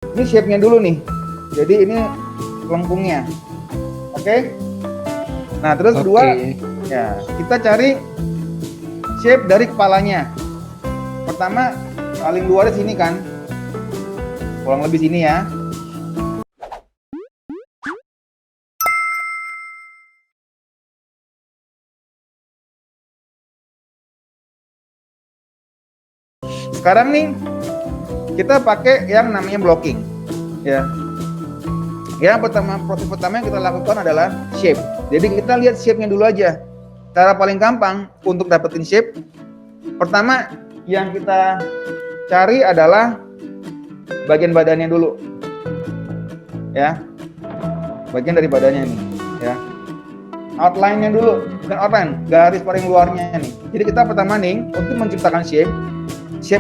Ini shape-nya dulu nih. Jadi ini lengkungnya. Oke. Nah, terus kedua, ya kita cari shape dari kepalanya. Pertama, paling luar di sini kan. Kurang lebih sini ya. Sekarang nih kita pakai yang namanya blocking, ya. Yang proses pertama yang kita lakukan adalah shape. Jadi kita lihat shape-nya dulu aja. Cara paling gampang untuk dapetin shape, pertama yang kita cari adalah bagian badannya dulu, ya. Bagian dari badannya nih, ya. Outline-nya dulu, bukan outline, garis paling luarnya nih. Jadi kita pertama nih untuk menciptakan shape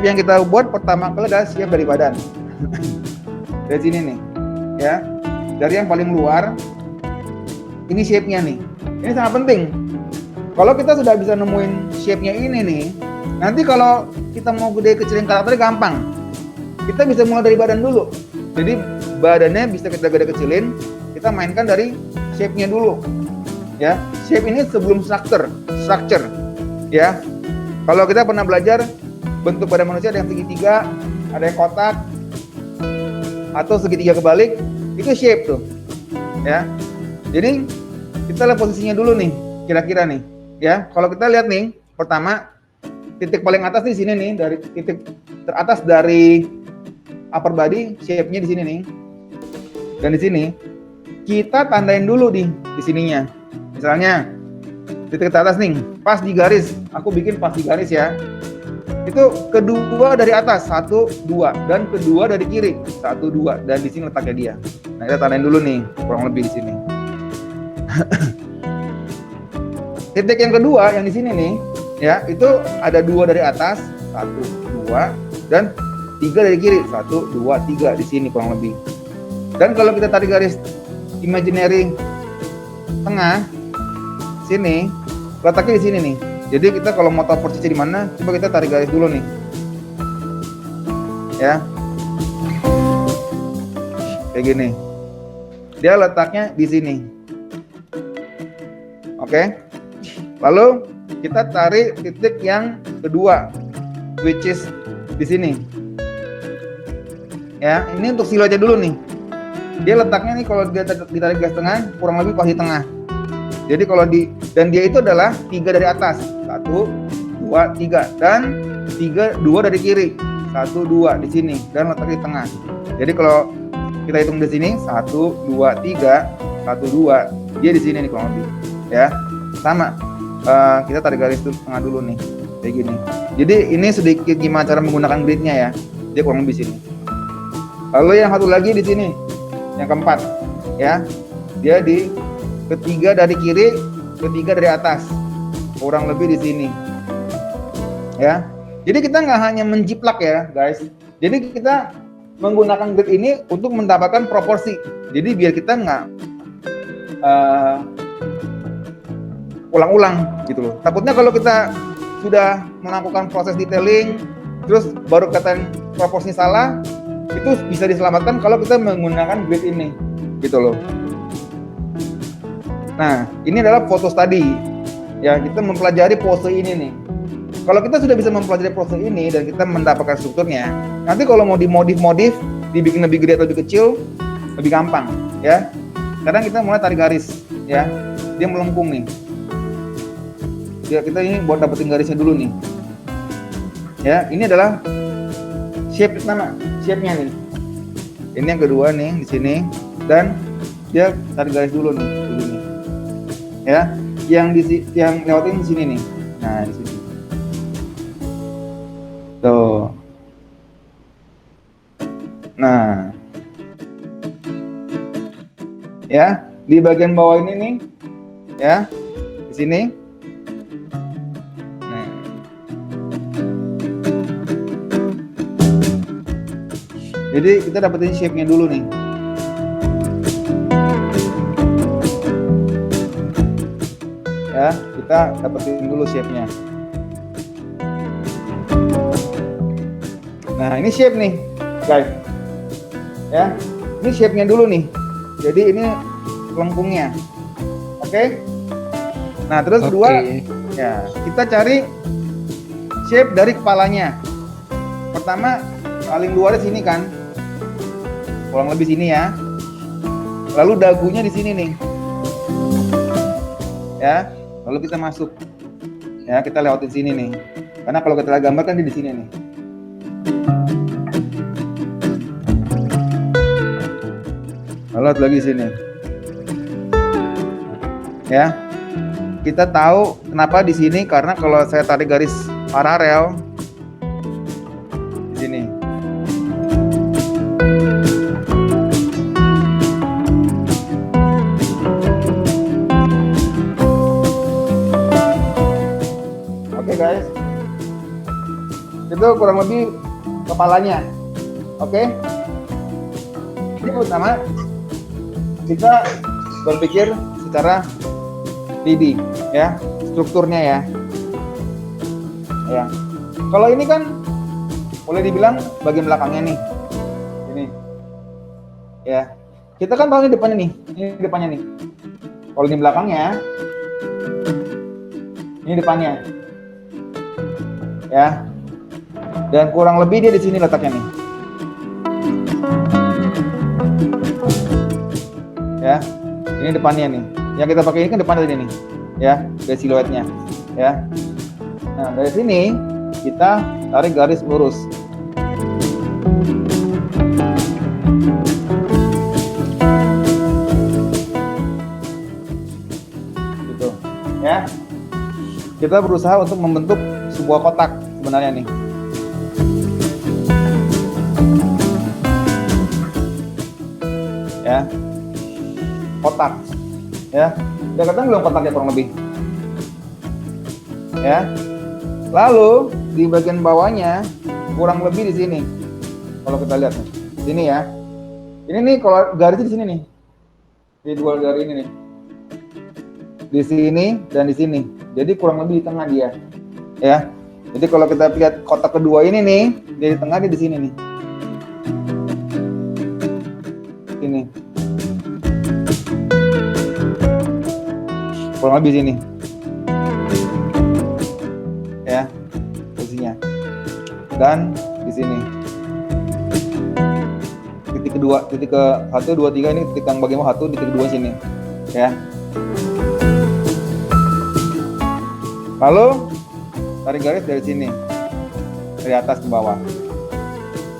yang kita buat pertama kali adalah shape dari badan. Dari sini nih, ya. Dari yang paling luar, ini shape-nya nih. Ini sangat penting. Kalau kita sudah bisa nemuin shape-nya ini nih, nanti kalau kita mau gede kecilin karakternya gampang. Kita bisa mulai dari badan dulu. Jadi badannya bisa kita gede kecilin, kita mainkan dari shape-nya dulu. Ya, shape ini sebelum structure, ya. Kalau kita pernah belajar bentuk badan manusia ada yang segitiga, ada yang kotak, atau segitiga kebalik, itu shape tuh, ya. Jadi kita lihat posisinya dulu nih, kira-kira nih, ya. Kalau kita lihat nih, pertama titik paling atas di sini nih, dari titik teratas dari upper body, shape-nya di sini nih, dan di sini kita tandain dulu di sininya. Misalnya titik teratas nih, pas di garis, aku bikin pas di garis ya. Itu kedua dari atas 1, 2 dan kedua dari kiri 1, 2 dan di sini letaknya dia. Nah, kita tandain dulu nih kurang lebih di sini. Titik yang kedua yang di sini nih, ya itu ada 2 dari atas 1, 2 dan 3 dari kiri 1, 2, 3 di sini kurang lebih. Dan kalau kita tarik garis imaginary tengah sini, letaknya di sini nih. Jadi kita kalau mau tahu posisi di mana, coba kita tarik garis dulu nih, ya, kayak gini. Dia letaknya di sini, oke. Lalu kita tarik titik yang kedua, which is di sini, ya. Ini untuk siluetnya dulu nih. Dia letaknya nih kalau dia ditarik garis tengah, kurang lebih pas di tengah. Jadi kalau dan dia itu adalah 3 dari atas 1, 2, 3 dan 2 dari kiri 1, 2 di sini dan letak di tengah. Jadi kalau kita hitung di sini 1, 2, 3 1, 2 dia di sini nih kurang lebih, ya. Sama kita tarik garis tengah dulu nih kayak gini. Jadi ini sedikit gimana cara menggunakan gridnya ya. Dia kurang lebih sini. Lalu yang satu lagi di sini yang keempat, ya. Dia di ketiga dari kiri, ketiga dari atas, kurang lebih di sini, ya. Jadi kita nggak hanya menjiplak ya, guys. Jadi kita menggunakan grid ini untuk mendapatkan proporsi. Jadi biar kita nggak ulang-ulang gitu loh. Takutnya kalau kita sudah melakukan proses detailing, terus baru kata proporsinya salah, itu bisa diselamatkan kalau kita menggunakan grid ini, gitu loh. Nah, ini adalah foto study. Ya, kita mempelajari pose ini nih. Kalau kita sudah bisa mempelajari pose ini dan kita mendapatkan strukturnya, nanti kalau mau dimodif, dibikin lebih gede atau lebih kecil, lebih gampang, ya. Sekarang kita mulai tarik garis, ya. Dia melengkung nih. Ya, kita ini buat dapetin garisnya dulu nih. Ya, ini adalah shape pertama, shape-nya nih. Ini yang kedua nih di sini dan dia tarik garis dulu nih, begini. Ya, yang lewatin di sini nih. Nah, di sini. Tuh. Nah. Ya, di bagian bawah ini nih. Ya. Di sini. Nah. Jadi kita dapetin shape-nya dulu nih. Ya, kita dapetin dulu shape-nya. Nah, ini shape nih, guys. Ya, ini shape-nya dulu nih. Jadi ini lengkungnya. Oke. Nah, terus kedua, ya kita cari shape dari kepalanya. Pertama, paling luar di sini kan, kurang lebih sini ya. Lalu dagunya di sini nih. Ya, lalu kita masuk. Ya, kita lewatin sini nih. Karena kalau kita gambar kan di sini nih. Lalu lagi di sini. Ya. Kita tahu kenapa di sini, karena kalau saya tarik garis paralel di sini. Oke guys. Itu kurang lebih kepalanya. Oke. Ini pertama kita berpikir secara 3D ya, strukturnya ya. Ya. Kalau ini kan boleh dibilang bagian belakangnya nih. Ini. Ya. Kita kan tahu ini depannya nih. Ini depannya nih. Kalau ini belakangnya, ini depannya. Ya. Dan kurang lebih dia di sini letaknya nih. Ya. Ini depannya nih. Yang kita pakai ini kan depan dari ini, ya, dari siluetnya, ya. Nah, dari sini kita tarik garis lurus. Gitu, ya. Kita berusaha untuk membentuk sebuah kotak sebenarnya nih. Ya, kotak. Ya, udah kelihatan belum kotaknya kurang lebih? Ya, lalu di bagian bawahnya kurang lebih di sini. Kalau kita lihat nih, sini ya. Ini nih kalau garisnya di sini nih, di dua garis ini nih, di sini dan di sini. Jadi kurang lebih di tengah dia. Ya, jadi kalau kita lihat kotak kedua ini nih, dia di tengah, dia di sini nih. Ini. Kurang lebih sini, ya posisinya, dan di sini titik kedua, titik ke 1, 2, 3 ini titik yang bagian 1, titik kedua sini, ya. Lalu tarik garis dari sini, dari atas ke bawah,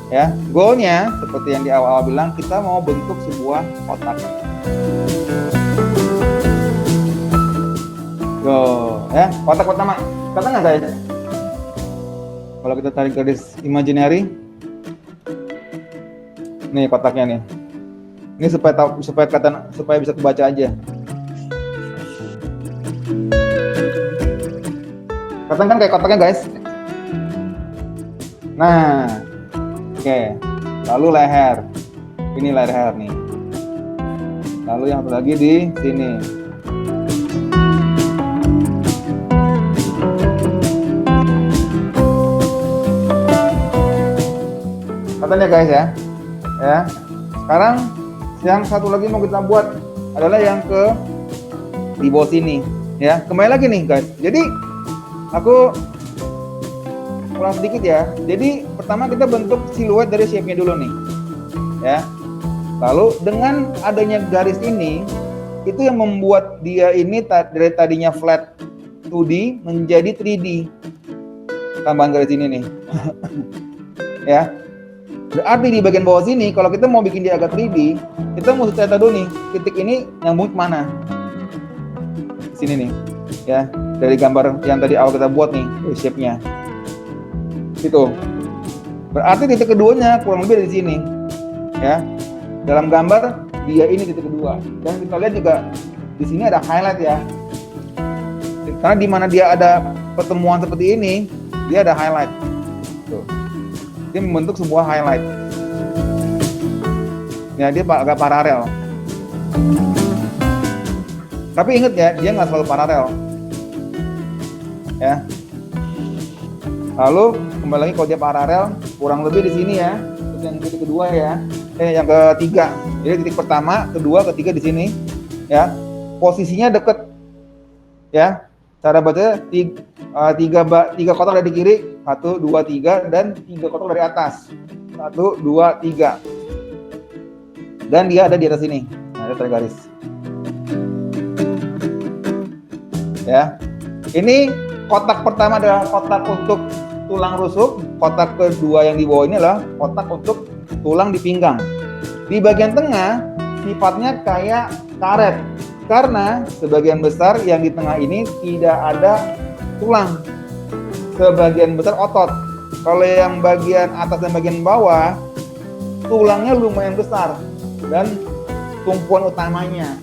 ya. Goalnya seperti yang di awal-awal bilang, kita mau bentuk sebuah kotak. Ya, kotak pertama, kata nggak guys? Kalau kita tarik garis imaginary, nih kotaknya nih. Ini supaya bisa kebaca aja. Kelihatan kan kayak kotaknya guys? Nah, oke. Lalu leher, ini leher nih. Lalu yang satu lagi di sini. Ya guys ya. Sekarang yang satu lagi mau kita buat adalah yang ke di bawah sini, ya. Kembali lagi nih guys. Jadi aku ulang sedikit ya. Jadi pertama kita bentuk siluet dari shape-nya dulu nih, ya. Lalu dengan adanya garis ini, itu yang membuat dia ini dari tadinya flat 2D menjadi 3D. Tambahan garis ini nih. Ya. Berarti di bagian bawah sini, kalau kita mau bikin dia agak 3D, kita mesti cari dulu nih, titik ini nyambung kemana? Di sini nih, ya, dari gambar yang tadi awal kita buat nih, shape-nya. Itu. Berarti titik keduanya kurang lebih di sini, ya. Dalam gambar dia ini titik kedua, dan kita lihat juga di sini ada highlight ya. Karena di mana dia ada pertemuan seperti ini, dia ada highlight. Tuh. Dia membentuk sebuah highlight. Ya, dia agak paralel. Tapi ingat ya, dia nggak selalu paralel. Ya. Lalu kembali lagi kalau dia paralel, kurang lebih di sini ya. Terus yang titik kedua ya. yang ketiga. Jadi titik pertama, kedua, ketiga di sini, ya. Posisinya deket, ya. Cara bacanya tiga kotak dari kiri, 1, 2, 3, dan 3 kotak dari atas, 1, 2, 3. Dan dia ada di atas sini, ada tergaris. Ya, ini kotak pertama adalah kotak untuk tulang rusuk, kotak kedua yang di bawah ini adalah kotak untuk tulang di pinggang. Di bagian tengah sifatnya kayak karet, karena sebagian besar yang di tengah ini tidak ada tulang, sebagian besar otot. Kalau yang bagian atas dan bagian bawah tulangnya lumayan besar dan tumpuan utamanya.